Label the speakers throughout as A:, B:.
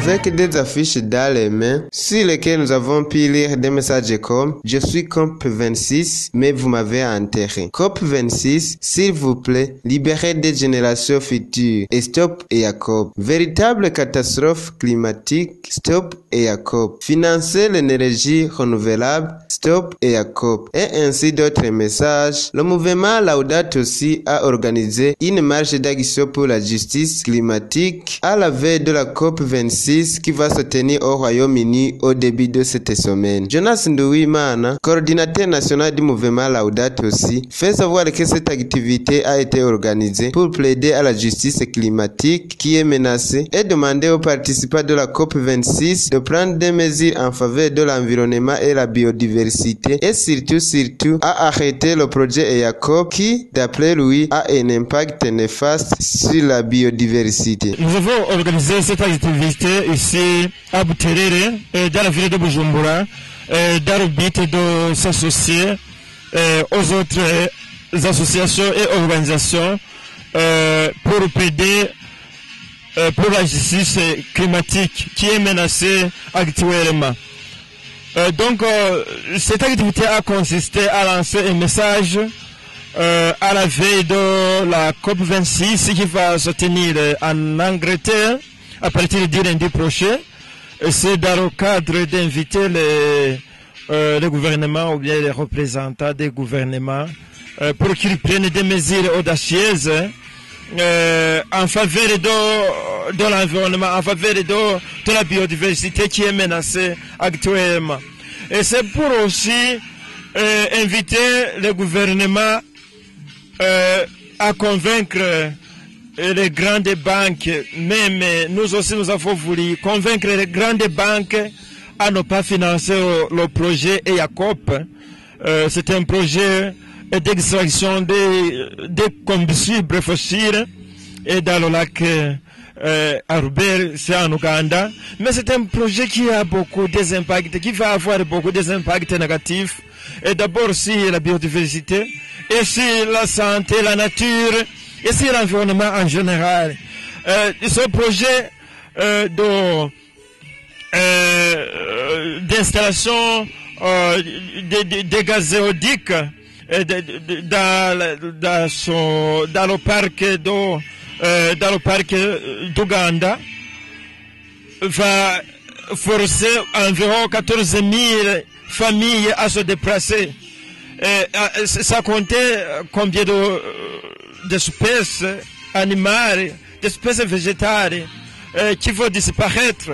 A: avec des affiches dans les mains sur lesquelles nous avons pu lire des messages comme « Je suis COP26, mais vous m'avez enterré ». COP26, s'il vous plaît, libérez des générations futures et stop EACOP. Véritable catastrophe climatique, stop EACOP. Financer l'énergie renouvelable, stop EACOP. Et ainsi d'autres messages. Le mouvement Laudato Si a organisé une marche d'action pour la justice climatique à la veille de la COP26 qui va se tenir au Royaume-Uni au début de cette semaine. Jonas Nduwimana, coordinateur national du mouvement Laudato Si, fait savoir que cette activité a été organisée pour plaider à la justice climatique qui est menacée et demander aux participants de la COP26 de prendre des mesures en faveur de l'environnement et la biodiversité et surtout à arrêter le projet EACOP qui, d'après lui, a un impact néfaste sur la biodiversité.
B: Nous avons organisé cette activité ici à Buterere, dans la ville de Bujumbura, dans le but de s'associer aux autres associations et organisations pour plaider pour la justice climatique qui est menacée actuellement. Donc, cette activité a consisté à lancer un message à la veille de la COP26 qui va se tenir en Angleterre à partir du lundi prochain. C'est dans le cadre d'inviter les gouvernements ou bien les représentants des gouvernements pour qu'ils prennent des mesures audacieuses en faveur de l'environnement, en faveur de la biodiversité qui est menacée actuellement. Et c'est pour aussi inviter le gouvernement à convaincre les grandes banques, même nous aussi nous avons voulu convaincre les grandes banques à ne pas financer le projet EACOP. C'est un projet d'extraction des combustibles fossiles et dans le lac Arubel, c'est en Ouganda. Mais c'est un projet qui a beaucoup d'impacts, qui va avoir beaucoup d'impacts négatifs. Et d'abord sur la biodiversité, et sur la santé, la nature, et sur l'environnement en général. Ce projet d'installation de gazéodiques dans le parc d'Ouganda va forcer environ 14 000 familles à se déplacer. Ça comptait combien d'espèces animales, d'espèces végétales qui vont disparaître.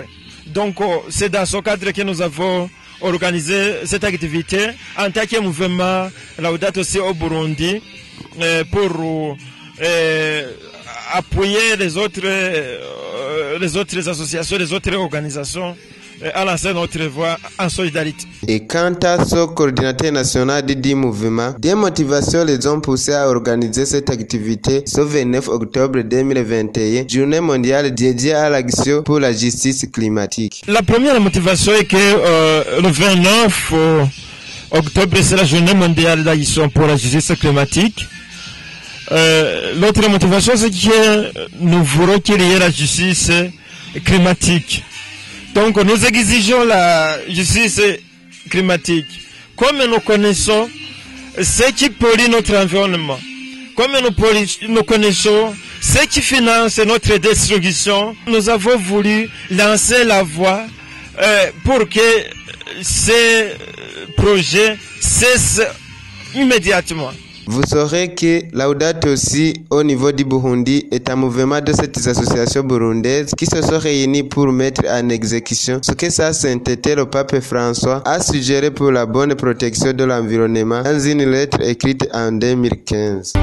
B: Donc c'est dans ce cadre que nous avons organisé cette activité en tant que mouvement Laudato Si au Burundi pour appuyer les autres associations, les autres organisations à lancer notre voix en solidarité.
A: Et quant à ce coordinateur national du mouvement, des motivations les ont poussés à organiser cette activité ce 29 octobre 2021, journée mondiale dédiée à l'action pour la justice climatique.
B: La première motivation est que le 29 octobre, c'est la journée mondiale d'action pour la justice climatique. L'autre motivation, c'est que nous voulons qu'il y ait la justice climatique. Donc nous exigeons la justice climatique. Comme nous connaissons ce qui pollue notre environnement, comme nous connaissons ce qui finance notre destruction, nous avons voulu lancer la voie pour que ces projets cessent immédiatement.
A: Vous saurez que Laudato Si au niveau du Burundi est un mouvement de ces associations burundaises qui se sont réunies pour mettre en exécution ce que sa sainteté le pape François a suggéré pour la bonne protection de l'environnement dans une lettre écrite en 2015.